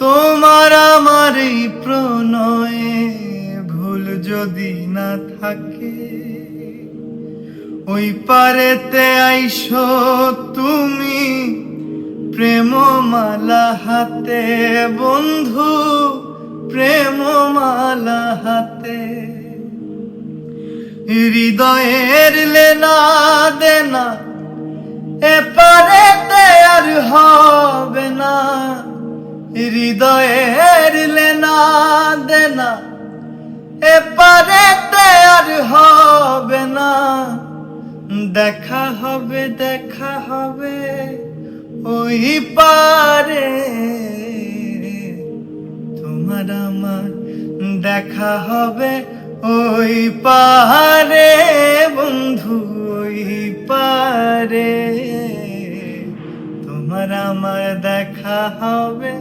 তোমার আমার এই প্রণয়ে ভুল যদি না থাকে, ওই পারেতে আইসো তুমি প্রেমমালা হাতে, বন্ধু প্রেমমালা হাতে। হৃদয়ের লেনা দেনা এপারেতে আর হবে না, হৃদয়ের লেনা দেনা এপারেতে আর হবে না। দেখা হবে দেখা হবে ওই পারে, তোমার আমার দেখা হবে ওই পারে, বন্ধু ওই পারে তোমার আমার দেখা হবে।